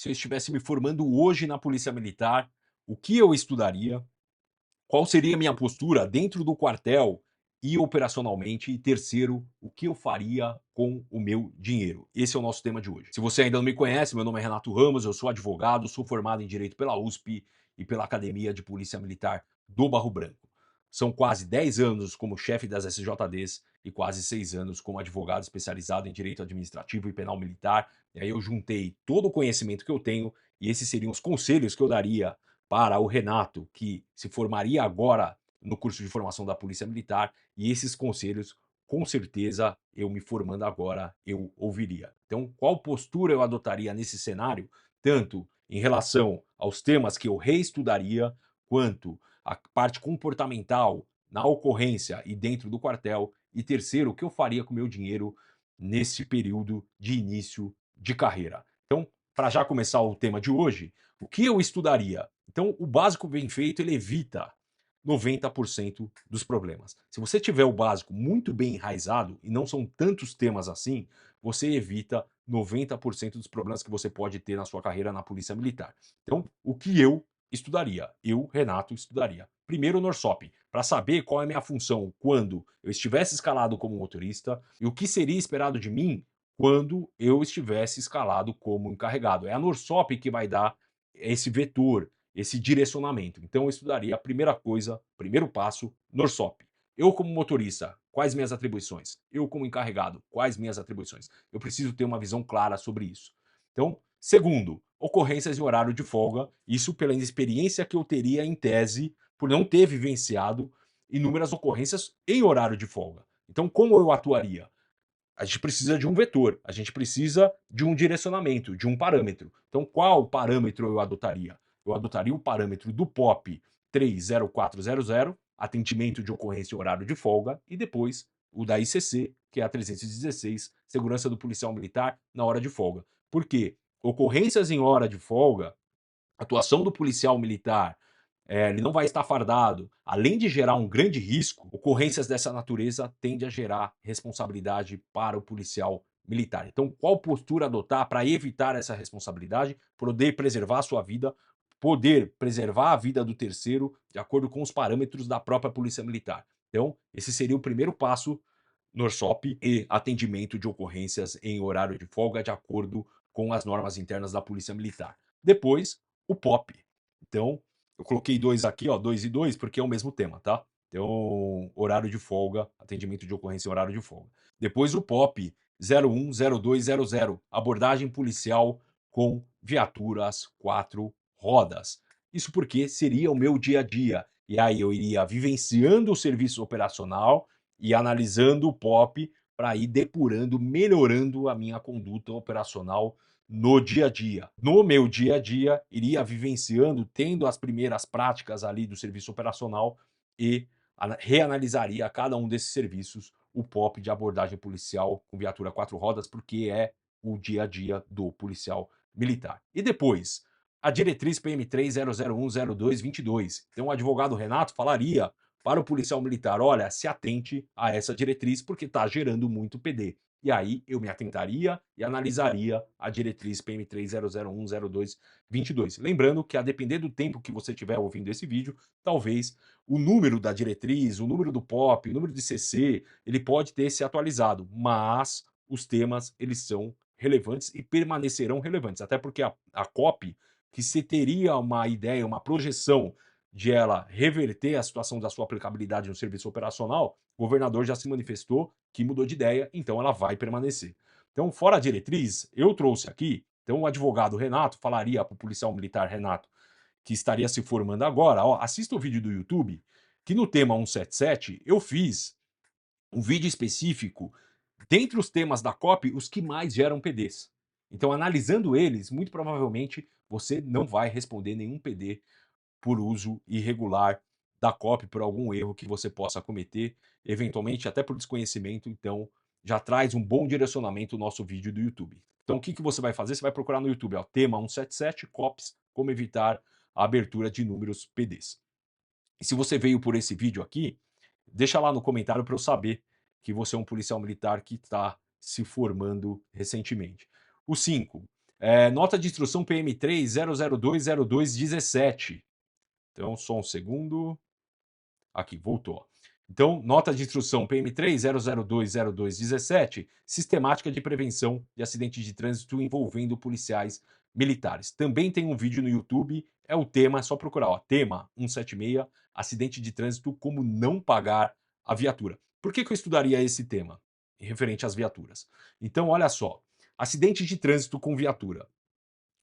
se eu estivesse me formando hoje na Polícia Militar, o que eu estudaria, qual seria a minha postura dentro do quartel e operacionalmente, e terceiro, o que eu faria com o meu dinheiro. Esse é o nosso tema de hoje. Se você ainda não me conhece, meu nome é Renato Ramos, eu sou advogado, sou formado em Direito pela USP e pela Academia de Polícia Militar do Barro Branco. São quase 10 anos como chefe das SJDs e quase 6 anos como advogado especializado em Direito Administrativo e Penal Militar. E aí eu juntei todo o conhecimento que eu tenho e esses seriam os conselhos que eu daria para o Renato, que se formaria agora no curso de formação da Polícia Militar, e esses conselhos, com certeza, eu me formando agora, eu ouviria. Então, qual postura eu adotaria nesse cenário, tanto em relação aos temas que eu reestudaria, quanto a parte comportamental na ocorrência e dentro do quartel, e terceiro, o que eu faria com o meu dinheiro nesse período de início de carreira. Então, para já começar o tema de hoje, o que eu estudaria? Então, o básico bem feito, ele evita 90% dos problemas. Se você tiver o básico muito bem enraizado, e não são tantos temas assim, você evita 90% dos problemas que você pode ter na sua carreira na Polícia Militar. Então, o que eu estudaria? Eu, Renato, estudaria. Primeiro o NORSOP, para saber qual é a minha função quando eu estivesse escalado como motorista e o que seria esperado de mim quando eu estivesse escalado como encarregado. É a NORSOP que vai dar esse vetor, esse direcionamento. Então eu estudaria a primeira coisa, primeiro passo, NORSOP. Eu como motorista, quais minhas atribuições? Eu como encarregado, quais minhas atribuições? Eu preciso ter uma visão clara sobre isso. Então, segundo, ocorrências em horário de folga, isso pela experiência que eu teria em tese, por não ter vivenciado inúmeras ocorrências em horário de folga. Então, como eu atuaria? A gente precisa de um vetor, a gente precisa de um direcionamento, de um parâmetro. Então, qual parâmetro eu adotaria? Eu adotaria o parâmetro do POP 30400, atendimento de ocorrência em horário de folga, e depois o da ICC, que é a 316, segurança do policial militar na hora de folga. Por quê? Ocorrências em hora de folga, atuação do policial militar, ele não vai estar fardado, além de gerar um grande risco, ocorrências dessa natureza tende a gerar responsabilidade para o policial militar. Então, qual postura adotar para evitar essa responsabilidade, poder preservar a sua vida, poder preservar a vida do terceiro, de acordo com os parâmetros da própria Polícia Militar. Então, esse seria o primeiro passo no ORSOP e atendimento de ocorrências em horário de folga, de acordo com as normas internas da Polícia Militar. Depois, o POP. Então, eu coloquei dois aqui, ó, dois e dois, porque é o mesmo tema, tá? Então, horário de folga, atendimento de ocorrência em horário de folga. Depois o POP 010200, abordagem policial com viaturas quatro rodas. Isso porque seria o meu dia a dia. E aí eu iria vivenciando o serviço operacional e analisando o POP para ir depurando, melhorando a minha conduta operacional no dia a dia. No meu dia a dia, iria vivenciando, tendo as primeiras práticas ali do serviço operacional e reanalisaria cada um desses serviços, o POP de abordagem policial com viatura quatro rodas, porque é o dia a dia do policial militar. E depois, a diretriz PM 30010222. Então, o advogado Renato falaria para o policial militar: olha, se atente a essa diretriz porque está gerando muito PD. E aí eu me atentaria e analisaria a diretriz PM 30010222. Lembrando que, a depender do tempo que você estiver ouvindo esse vídeo, talvez o número da diretriz, o número do POP, o número de CC, ele pode ter se atualizado, mas os temas eles são relevantes e permanecerão relevantes, até porque a COP, que se teria uma ideia, uma projeção de ela reverter a situação da sua aplicabilidade no serviço operacional, o governador já se manifestou que mudou de ideia, então ela vai permanecer. Então, fora a diretriz, eu trouxe aqui, então o advogado Renato falaria para o policial militar Renato, que estaria se formando agora, ó, assista o vídeo do YouTube, que no tema 177 eu fiz um vídeo específico, dentre os temas da COP, os que mais geram PDs. Então, analisando eles, muito provavelmente você não vai responder nenhum PD por uso irregular da copy, por algum erro que você possa cometer, eventualmente até por desconhecimento. Então, já traz um bom direcionamento o nosso vídeo do YouTube. Então, o que você vai fazer? Você vai procurar no YouTube, ó, tema 177, COPS, como evitar a abertura de números PDs. E se você veio por esse vídeo aqui, deixa lá no comentário para eu saber que você é um policial militar que está se formando recentemente. O 5, Nota de instrução PM3 0020217. Então, só um segundo. Aqui, voltou. Então, nota de instrução PM3 0020217, sistemática de prevenção de acidentes de trânsito envolvendo policiais militares. Também tem um vídeo no YouTube, é o tema, é só procurar, ó, tema 176, acidente de trânsito, como não pagar a viatura. Por que eu estudaria esse tema referente às viaturas? Então, olha só, acidente de trânsito com viatura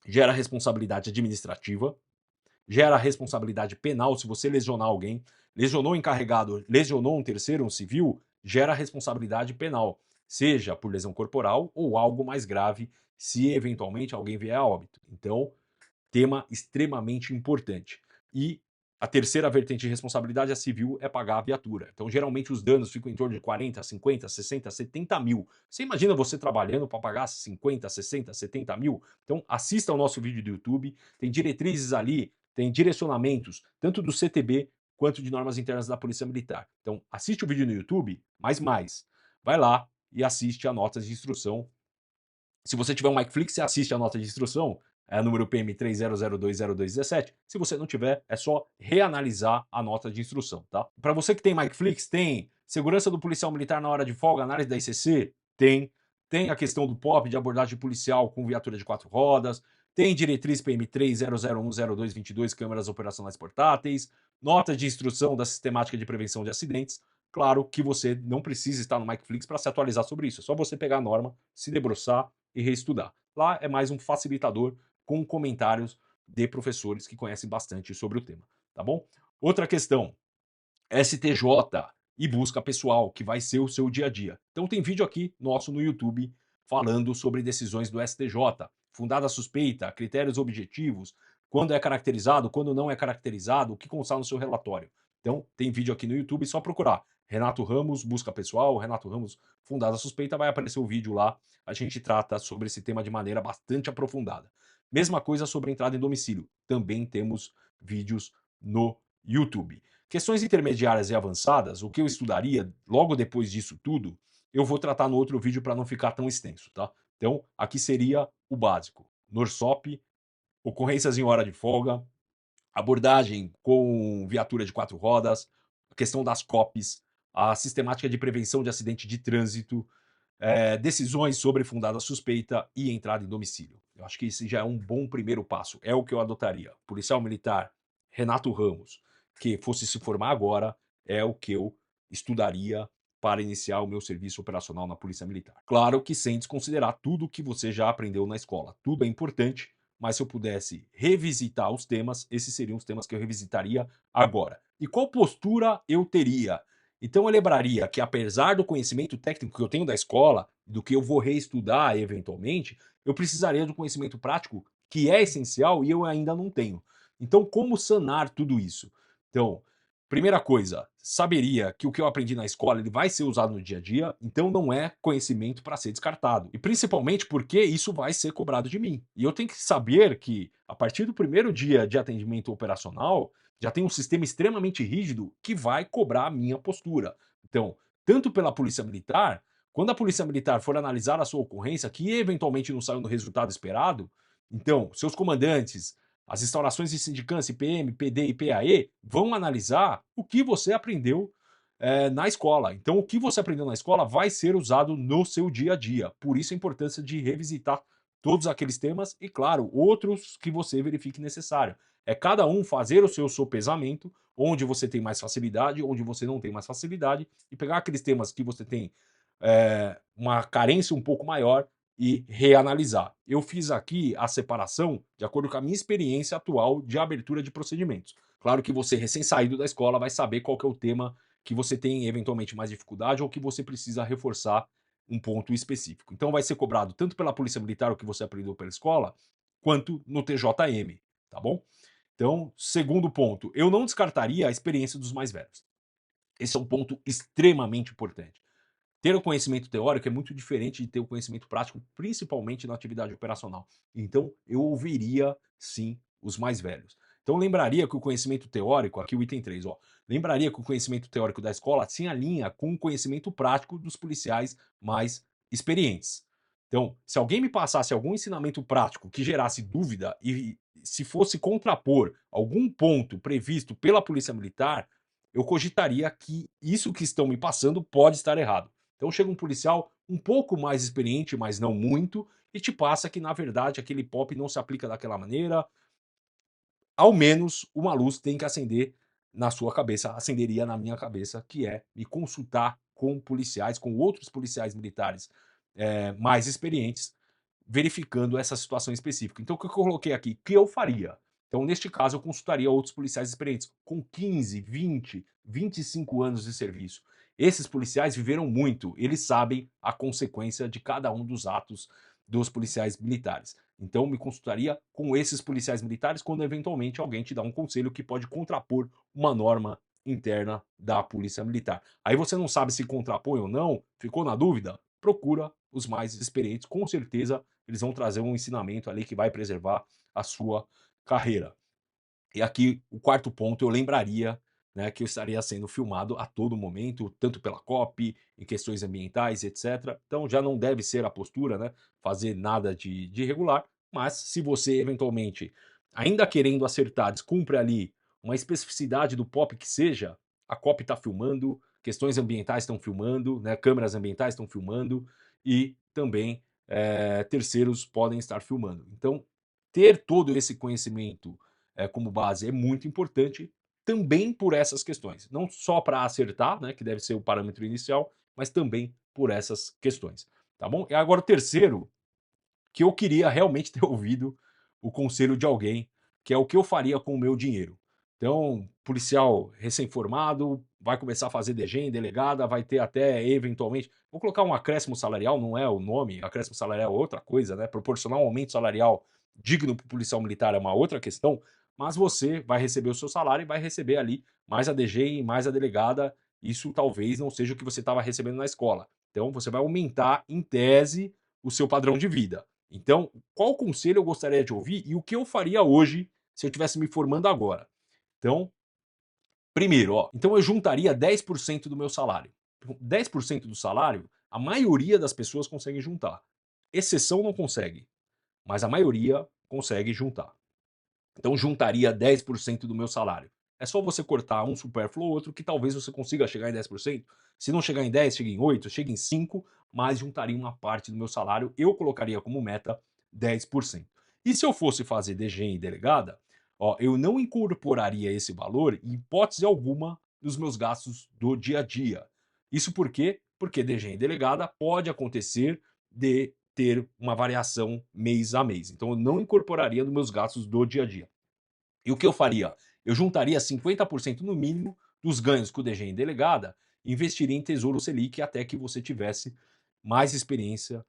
gera responsabilidade administrativa, gera responsabilidade penal se você lesionar alguém, lesionou o encarregado, lesionou um terceiro, um civil, gera responsabilidade penal, seja por lesão corporal ou algo mais grave, se eventualmente alguém vier a óbito. Então, tema extremamente importante. E a terceira vertente de responsabilidade, a civil, é pagar a viatura. Então, geralmente, os danos ficam em torno de 40, 50, 60, 70 mil. Você imagina você trabalhando para pagar 50, 60, 70 mil? Então, assista ao nosso vídeo do YouTube. Tem diretrizes ali, tem direcionamentos, tanto do CTB quanto de normas internas da Polícia Militar. Então, assiste o vídeo no YouTube, mas mais. Vai lá e assiste a nota de instrução. Se você tiver um MikeFlix, você assiste a nota de instrução, número PM300200217. Se você não tiver, é só reanalisar a nota de instrução, tá? Para você que tem MikeFlix, tem segurança do policial militar na hora de folga, análise da ICC? Tem. Tem a questão do POP, de abordagem policial com viatura de 4 rodas. Tem diretriz PM300100222, câmeras operacionais portáteis. Nota de instrução da sistemática de prevenção de acidentes. Claro que você não precisa estar no MikeFlix para se atualizar sobre isso. É só você pegar a norma, se debruçar e reestudar. Lá é mais um facilitador com comentários de professores que conhecem bastante sobre o tema, tá bom? Outra questão, STJ e busca pessoal, que vai ser o seu dia a dia. Então tem vídeo aqui nosso no YouTube falando sobre decisões do STJ, fundada suspeita, critérios objetivos, quando é caracterizado, quando não é caracterizado, o que constar no seu relatório. Então tem vídeo aqui no YouTube, só procurar Renato Ramos, busca pessoal, Renato Ramos, fundada suspeita, vai aparecer o vídeo lá. A gente trata sobre esse tema de maneira bastante aprofundada. Mesma coisa sobre entrada em domicílio, também temos vídeos no YouTube. Questões intermediárias e avançadas, o que eu estudaria logo depois disso tudo, eu vou tratar no outro vídeo para não ficar tão extenso, tá? Então, aqui seria o básico: NORSOP, ocorrências em hora de folga, abordagem com viatura de 4 rodas, a questão das COPs, a sistemática de prevenção de acidente de trânsito, decisões sobre fundada suspeita e entrada em domicílio. Eu acho que esse já é um bom primeiro passo, é o que eu adotaria. Policial militar Renato Ramos, que fosse se formar agora, é o que eu estudaria para iniciar o meu serviço operacional na Polícia Militar. Claro que sem desconsiderar tudo que você já aprendeu na escola. Tudo é importante, mas se eu pudesse revisitar os temas, esses seriam os temas que eu revisitaria agora. E qual postura eu teria? Então eu lembraria que, apesar do conhecimento técnico que eu tenho da escola, do que eu vou reestudar eventualmente, eu precisaria do conhecimento prático, que é essencial e eu ainda não tenho. Então, como sanar tudo isso? Então, primeira coisa, saberia que o que eu aprendi na escola ele vai ser usado no dia a dia, então não é conhecimento para ser descartado. E principalmente porque isso vai ser cobrado de mim. E eu tenho que saber que, a partir do primeiro dia de atendimento operacional, já tem um sistema extremamente rígido que vai cobrar a minha postura. Então, tanto pela Polícia Militar, quando a Polícia Militar for analisar a sua ocorrência, que eventualmente não saiu no resultado esperado, então, seus comandantes, as instaurações de sindicância, IPM, PD e PAE, vão analisar o que você aprendeu na escola. Então, o que você aprendeu na escola vai ser usado no seu dia a dia. Por isso a importância de revisitar todos aqueles temas e, claro, outros que você verifique necessário. É cada um fazer o seu sopesamento, onde você tem mais facilidade, onde você não tem mais facilidade, e pegar aqueles temas que você tem uma carência um pouco maior e reanalisar. Eu fiz aqui a separação de acordo com a minha experiência atual de abertura de procedimentos. Claro que você, recém-saído da escola, vai saber qual que é o tema que você tem eventualmente mais dificuldade ou que você precisa reforçar um ponto específico. Então vai ser cobrado tanto pela Polícia Militar o que você aprendeu pela escola, quanto no TJM, tá bom? Então, segundo ponto, eu não descartaria a experiência dos mais velhos. Esse é um ponto extremamente importante. Ter o conhecimento teórico é muito diferente de ter o conhecimento prático, principalmente na atividade operacional. Então, eu ouviria, sim, os mais velhos. Então, lembraria que o conhecimento teórico, aqui o item 3, ó, lembraria que o conhecimento teórico da escola se alinha com o conhecimento prático dos policiais mais experientes. Então, se alguém me passasse algum ensinamento prático que gerasse dúvida e se fosse contrapor algum ponto previsto pela polícia militar, eu cogitaria que isso que estão me passando pode estar errado. Então chega um policial um pouco mais experiente, mas não muito, e te passa que na verdade aquele POP não se aplica daquela maneira, ao menos uma luz tem que acender na sua cabeça, acenderia na minha cabeça, que é me consultar com policiais, com outros policiais militares mais experientes, verificando essa situação específica. Então, o que eu coloquei aqui? O que eu faria? Então, neste caso, eu consultaria outros policiais experientes, com 15, 20, 25 anos de serviço. Esses policiais viveram muito, eles sabem a consequência de cada um dos atos dos policiais militares. Então, me consultaria com esses policiais militares quando eventualmente alguém te dá um conselho que pode contrapor uma norma interna da polícia militar. Aí você não sabe se contrapõe ou não, ficou na dúvida? Procura os mais experientes, com certeza eles vão trazer um ensinamento ali que vai preservar a sua carreira. E aqui o quarto ponto eu lembraria, né, que eu estaria sendo filmado a todo momento, tanto pela COP, em questões ambientais, etc. Então já não deve ser a postura, né, fazer nada de irregular, mas se você eventualmente, ainda querendo acertar, descumpre ali uma especificidade do POP que seja, a COP está filmando, questões ambientais estão filmando, né, câmeras ambientais estão filmando e também terceiros podem estar filmando. Então, ter todo esse conhecimento como base é muito importante também por essas questões. Não só para acertar, né, que deve ser o parâmetro inicial, mas também por essas questões. Tá bom? E agora o terceiro, que eu queria realmente ter ouvido o conselho de alguém, que é o que eu faria com o meu dinheiro. Então, policial recém-formado, vai começar a fazer DG em delegada, vai ter até eventualmente. Vou colocar um acréscimo salarial, não é o nome, acréscimo salarial é outra coisa, né? Proporcionar um aumento salarial digno para o policial militar é uma outra questão, mas você vai receber o seu salário e vai receber ali mais a DG e mais a delegada. Isso talvez não seja o que você estava recebendo na escola. Então, você vai aumentar, em tese, o seu padrão de vida. Então, qual conselho eu gostaria de ouvir e o que eu faria hoje se eu estivesse me formando agora? Então, primeiro, ó, então eu juntaria 10% do meu salário. 10% do salário, a maioria das pessoas consegue juntar. Exceção não consegue, mas a maioria consegue juntar. Então juntaria 10% do meu salário. É só você cortar um supérfluo ou outro que talvez você consiga chegar em 10%. Se não chegar em 10, chegue em 8, chegue em 5, mas juntaria uma parte do meu salário. Eu colocaria como meta 10%. E se eu fosse fazer DG em delegada, ó, eu não incorporaria esse valor em hipótese alguma nos meus gastos do dia a dia. Isso por quê? Porque DG em delegada pode acontecer de ter uma variação mês a mês. Então eu não incorporaria nos meus gastos do dia a dia. E o que eu faria? Eu juntaria 50% no mínimo dos ganhos com o DG em delegada e investiria em Tesouro Selic até que você tivesse mais experiência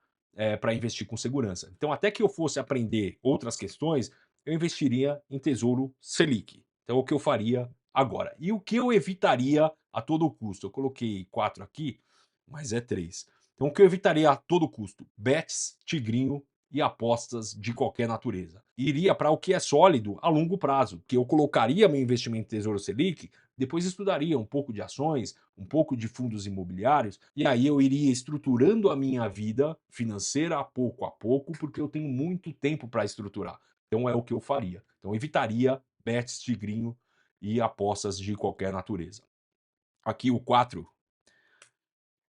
para investir com segurança. Então, até que eu fosse aprender outras questões, eu investiria em Tesouro Selic. Então, é o que eu faria agora. E o que eu evitaria a todo custo? Eu coloquei 4 aqui, mas é 3. Então, o que eu evitaria a todo custo? Bets, tigrinho e apostas de qualquer natureza. Iria para o que é sólido a longo prazo, que eu colocaria meu investimento em Tesouro Selic, depois estudaria um pouco de ações, um pouco de fundos imobiliários, e aí eu iria estruturando a minha vida financeira a pouco, porque eu tenho muito tempo para estruturar. Então é o que eu faria. Então evitaria bets, tigrinho e apostas de qualquer natureza. Aqui o 4.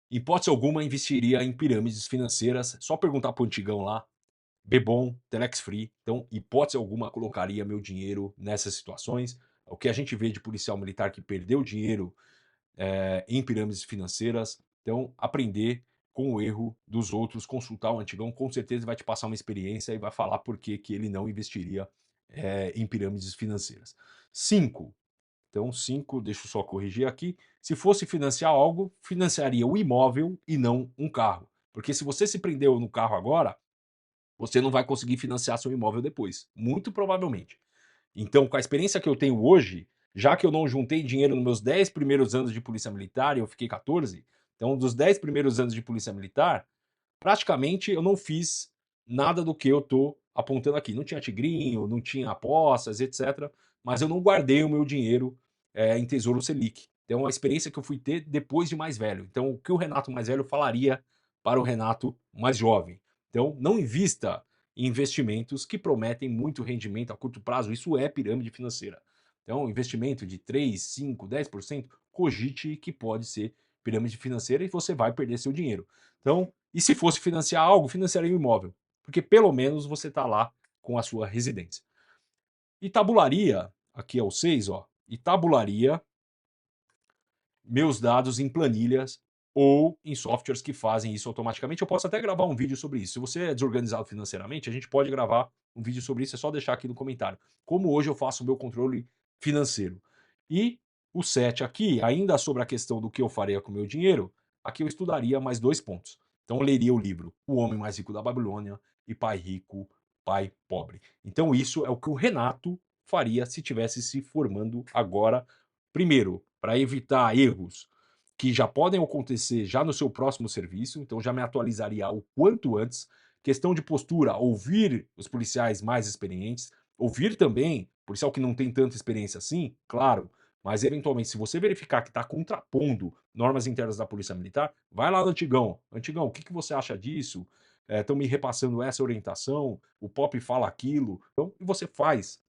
Hipótese alguma investiria em pirâmides financeiras. Só perguntar para o antigão lá, Bebom, Telex Free. Então, hipótese alguma, colocaria meu dinheiro nessas situações. O que a gente vê de policial militar que perdeu dinheiro em pirâmides financeiras. Então, aprender com o erro dos outros, consultar o antigão, com certeza vai te passar uma experiência e vai falar por que ele não investiria em pirâmides financeiras. 5. Então, 5, deixa eu só corrigir aqui. Se fosse financiar algo, financiaria o imóvel e não um carro. Porque se você se prendeu no carro agora, você não vai conseguir financiar seu imóvel depois, muito provavelmente. Então, com a experiência que eu tenho hoje, já que eu não juntei dinheiro nos meus 10 primeiros anos de polícia militar e eu fiquei 14, então dos 10 primeiros anos de polícia militar, praticamente eu não fiz nada do que eu estou apontando aqui. Não tinha tigrinho, não tinha apostas, etc. Mas eu não guardei o meu dinheiro em Tesouro Selic. Então, é uma experiência que eu fui ter depois de mais velho. Então, o que o Renato mais velho falaria para o Renato mais jovem? Então, não invista em investimentos que prometem muito rendimento a curto prazo. Isso é pirâmide financeira. Então, investimento de 3, 5, 10%, cogite que pode ser pirâmide financeira e você vai perder seu dinheiro. Então, e se fosse financiar algo, financiaria um imóvel, porque pelo menos você está lá com a sua residência. E tabularia, aqui é o 6, ó, e tabularia meus dados em planilhas ou em softwares que fazem isso automaticamente. Eu posso até gravar um vídeo sobre isso. Se você é desorganizado financeiramente, a gente pode gravar um vídeo sobre isso, é só deixar aqui no comentário. Como hoje eu faço o meu controle financeiro. E o 7 aqui, ainda sobre a questão do que eu faria com o meu dinheiro, aqui eu estudaria mais 2 pontos. Então eu leria o livro O Homem Mais Rico da Babilônia e Pai Rico, Pai Pobre. Então isso é o que o Renato faria se tivesse se formando agora. Primeiro, para evitar erros que já podem acontecer já no seu próximo serviço, então já me atualizaria o quanto antes. Questão de postura, ouvir os policiais mais experientes, ouvir também policial que não tem tanta experiência assim, claro, mas eventualmente, se você verificar que está contrapondo normas internas da Polícia Militar, vai lá no Antigão. Antigão, o que, que você acha disso? Estão me repassando essa orientação, o POP fala aquilo. Então, e você faz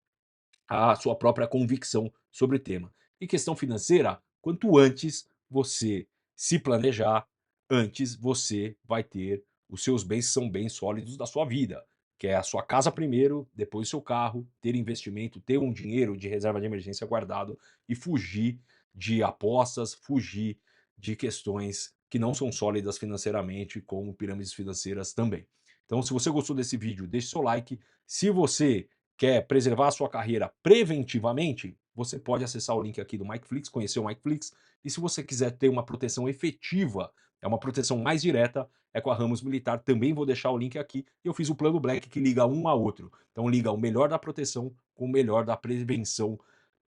a sua própria convicção sobre o tema. E questão financeira, quanto antes você se planejar, antes você vai ter os seus bens, que são bens sólidos da sua vida, que é a sua casa primeiro, depois o seu carro, ter investimento, ter um dinheiro de reserva de emergência guardado e fugir de apostas, fugir de questões que não são sólidas financeiramente, como pirâmides financeiras também. Então, se você gostou desse vídeo, deixe seu like. Se você quer preservar a sua carreira preventivamente, você pode acessar o link aqui do MikeFlix, conhecer o MikeFlix. E se você quiser ter uma proteção efetiva, é uma proteção mais direta, é com a Ramos Militar. Também vou deixar o link aqui. Eu fiz o plano Black que liga um a outro. Então liga o melhor da proteção com o melhor da prevenção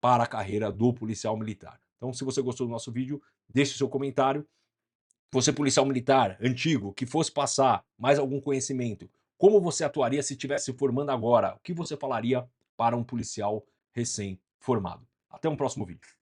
para a carreira do policial militar. Então, se você gostou do nosso vídeo, deixe o seu comentário. Você, policial militar antigo, que fosse passar mais algum conhecimento, como você atuaria se estivesse se formando agora? O que você falaria para um policial recém-formado? Até um próximo vídeo.